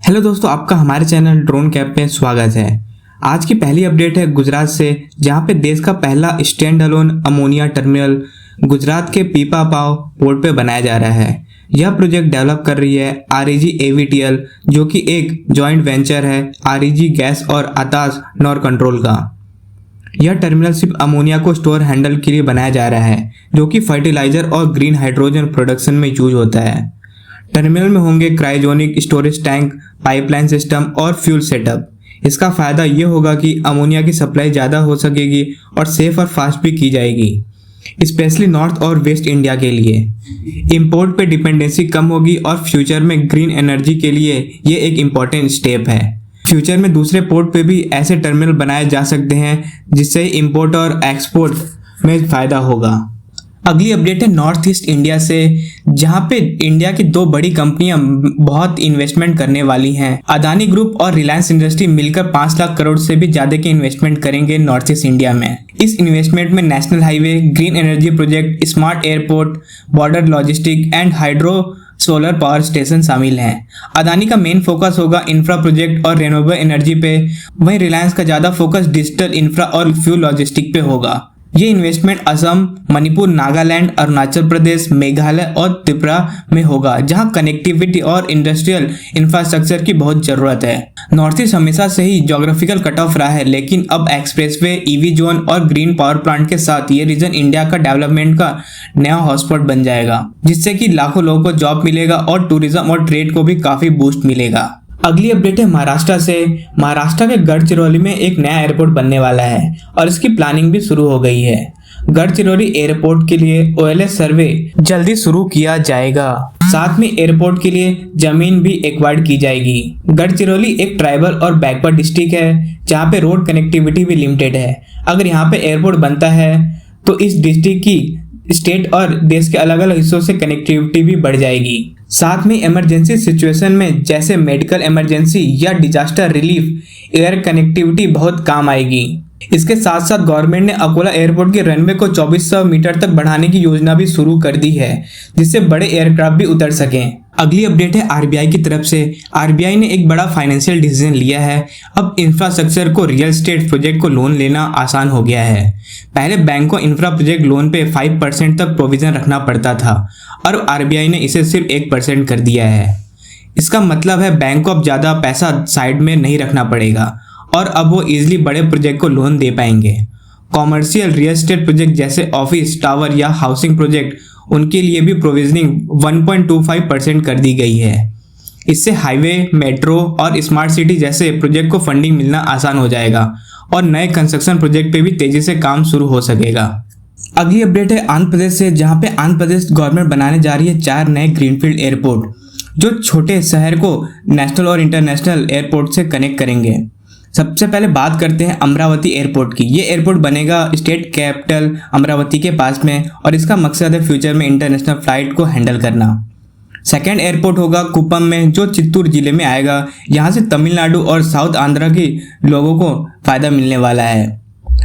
Hello दोस्तों, आपका हमारे चैनल ड्रोन कैप में स्वागत है। आज की पहली अपडेट है गुजरात से, जहां पे देश का पहला stand alone ammonia terminal Gujarat के पीपापाव पोर्ट पे बनाया जा रहा है। यह प्रोजेक्ट डेवलप कर रही है REG AVTL, जो कि एक जॉइंट वेंचर है REG गैस और आताश नॉर कंट्रोल का। यह टर्मिनल सिर्फ अमोनिया को स्टोर हैंडल के लिए बनाया जा रहा है, जो कि फर्टिलाइजर और ग्रीन हाइड्रोजन प्रोडक्शन में यूज होता है। टर्मिनल में होंगे cryogenic storage tank, pipeline system और फ्यूल सेटअप। इसका फायदा ये होगा कि अमोनिया की सप्लाई ज़्यादा हो सकेगी और सेफ और फास्ट भी की जाएगी, स्पेशली नॉर्थ और वेस्ट इंडिया के लिए। इंपोर्ट पे डिपेंडेंसी कम होगी और फ्यूचर में ग्रीन एनर्जी के लिए ये एक इम्पॉर्टेंट स्टेप है। फ्यूचर में दूसरे पोर्ट पे भी ऐसे टर्मिनल बनाए जा सकते हैं, जिससे इंपोर्ट और एक्सपोर्ट में फ़ायदा होगा। अगली अपडेट है नॉर्थ ईस्ट इंडिया से, जहां पे इंडिया की दो बड़ी कंपनियां बहुत इन्वेस्टमेंट करने वाली हैं। अदानी ग्रुप और रिलायंस इंडस्ट्री मिलकर 5 लाख करोड़ से भी ज्यादा के इन्वेस्टमेंट करेंगे नॉर्थ ईस्ट इंडिया में। इस इन्वेस्टमेंट में national highway, green energy project, smart airport, border logistic and hydro solar power station शामिल हैं। अदानी का मेन फोकस होगा इंफ्रा प्रोजेक्ट और रिन्यूएबल एनर्जी पे, वहीं रिलायंस का ज़्यादा फोकस डिजिटल इंफ्रा और फ्यूल लॉजिस्टिक पे होगा। ये इन्वेस्टमेंट असम, मणिपुर, नागालैंड, अरुणाचल प्रदेश, मेघालय और त्रिपुरा में होगा, जहां कनेक्टिविटी और इंडस्ट्रियल इंफ्रास्ट्रक्चर की बहुत जरूरत है। नॉर्थ ईस्ट हमेशा से ही ज्योग्राफिकल कट ऑफ रहा है, लेकिन अब एक्सप्रेसवे, EV जोन और ग्रीन पावर प्लांट के साथ ये रीजन इंडिया का डेवलपमेंट का नया हॉटस्पॉट बन जाएगा, जिससे कि लाखों लोगों को जॉब मिलेगा और टूरिज्म और ट्रेड को भी काफी बूस्ट मिलेगा। अगली अपडेट है महाराष्ट्र से। महाराष्ट्र के गढ़चिरौली में एक नया एयरपोर्ट बनने वाला है और इसकी प्लानिंग भी शुरू हो गई है। गढ़चिरौली एयरपोर्ट के लिए OLS सर्वे जल्दी शुरू किया जाएगा। साथ में एयरपोर्ट के लिए जमीन भी एक्वायर्ड की जाएगी। गढ़चिरौली एक ट्राइबल और बैकवर्ड डिस्ट्रिक्ट है, जहाँ पे रोड कनेक्टिविटी भी लिमिटेड है। अगर यहाँ पे एयरपोर्ट बनता है तो इस डिस्ट्रिक्ट की स्टेट और देश के अलग अलग हिस्सों से कनेक्टिविटी भी बढ़ जाएगी। साथ में इमरजेंसी सिचुएशन में, जैसे मेडिकल इमरजेंसी या डिजास्टर रिलीफ, एयर कनेक्टिविटी बहुत काम आएगी। इसके साथ साथ गवर्नमेंट ने अकोला एयरपोर्ट के रनवे को 2400 मीटर तक बढ़ाने की योजना भी शुरू कर दी है, जिससे बड़े एयरक्राफ्ट भी उतर सकें। अगली अपडेट है RBI की तरफ से। RBI ने एक बड़ा फाइनेंशियल डिसीजन लिया है। अब इंफ्रास्ट्रक्चर को, रियल एस्टेट प्रोजेक्ट को लोन लेना आसान हो गया है। पहले बैंक को इंफ्रा प्रोजेक्ट लोन पे 5% तक प्रोविजन रखना पड़ता था, और RBI ने इसे सिर्फ 1% कर दिया है। इसका मतलब है बैंक को अब ज़्यादा पैसा साइड में नहीं रखना पड़ेगा और अब वो इजीली बड़े प्रोजेक्ट को लोन दे पाएंगे। कॉमर्शियल रियल एस्टेट प्रोजेक्ट जैसे ऑफिस टावर या हाउसिंग प्रोजेक्ट, उनके लिए भी प्रोविजनिंग 1.25% कर दी गई है। इससे हाईवे, मेट्रो और स्मार्ट सिटी जैसे प्रोजेक्ट को फंडिंग मिलना आसान हो जाएगा और नए कंस्ट्रक्शन प्रोजेक्ट पे भी तेजी से काम शुरू हो सकेगा। अगली अपडेट है आंध्र प्रदेश से, जहां पे आंध्र प्रदेश गवर्नमेंट बनाने जा रही है 4 नए ग्रीनफील्ड एयरपोर्ट, जो छोटे शहर को नेशनल और इंटरनेशनल एयरपोर्ट से कनेक्ट करेंगे। सबसे पहले बात करते हैं अमरावती एयरपोर्ट की। ये एयरपोर्ट बनेगा स्टेट कैपिटल अमरावती के पास में, और इसका मकसद है फ्यूचर में इंटरनेशनल फ्लाइट को हैंडल करना। सेकेंड एयरपोर्ट होगा कुप्पम में, जो चित्तूर जिले में आएगा। यहाँ से तमिलनाडु और साउथ आंध्रा के लोगों को फायदा मिलने वाला है।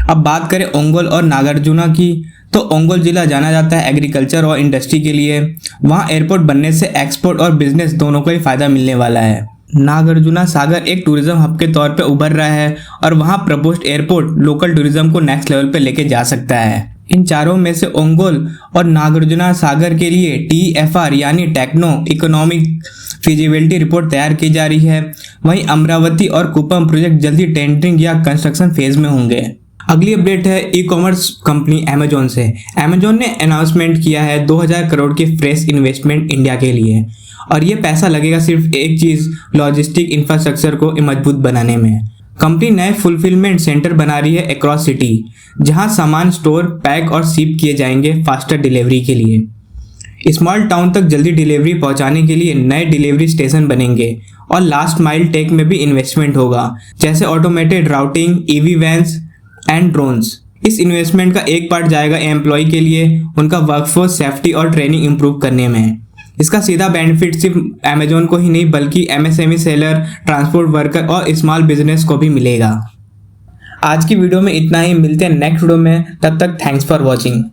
अब बात करें ओंगोल और नागार्जुना की, तो ओंगोल जिला जाना जाता है एग्रीकल्चर और इंडस्ट्री के लिए। वहाँ एयरपोर्ट बनने से एक्सपोर्ट और बिजनेस दोनों को ही फायदा मिलने वाला है। नागार्जुना सागर एक टूरिज्म हब के तौर पे उभर रहा है और वहाँ प्रपोज्ड एयरपोर्ट लोकल टूरिज्म को नेक्स्ट लेवल पे लेके जा सकता है। इन चारों में से ओंगोल और नागार्जुना सागर के लिए TEFR यानी टेक्नो इकोनॉमिक फिजिबिलिटी रिपोर्ट तैयार की जा रही है। वहीं अमरावती और कुप्पम प्रोजेक्ट जल्दी टेंडरिंग या कंस्ट्रक्शन फेज में होंगे। अगली अपडेट है ई-कॉमर्स कंपनी अमेजोन से। अमेजोन ने अनाउंसमेंट किया है 2000 करोड़ की फ्रेश इन्वेस्टमेंट इंडिया के लिए, और ये पैसा लगेगा सिर्फ एक चीज़, लॉजिस्टिक इंफ्रास्ट्रक्चर को मजबूत बनाने में। कंपनी नए फुलफिलमेंट सेंटर बना रही है अक्रॉस सिटी, जहां सामान स्टोर, पैक और शिप किए जाएंगे फास्टर डिलीवरी के लिए। स्मॉल टाउन तक जल्दी डिलीवरी पहुंचाने के लिए नए डिलीवरी स्टेशन बनेंगे, और लास्ट माइल टेक में भी इन्वेस्टमेंट होगा, जैसे automated routing, EV vans and drones. इस इन्वेस्टमेंट का एक पार्ट जाएगा एम्प्लॉय के लिए, उनका वर्कफोर्स सेफ्टी और ट्रेनिंग इंप्रूव करने में। इसका सीधा बेनिफिट सिर्फ अमेजोन को ही नहीं, बल्कि MSME सेलर, ट्रांसपोर्ट वर्कर और स्मॉल बिजनेस को भी मिलेगा। आज की वीडियो में इतना ही। मिलते हैं नेक्स्ट वीडियो में, तब तक थैंक्स फॉर वॉचिंग।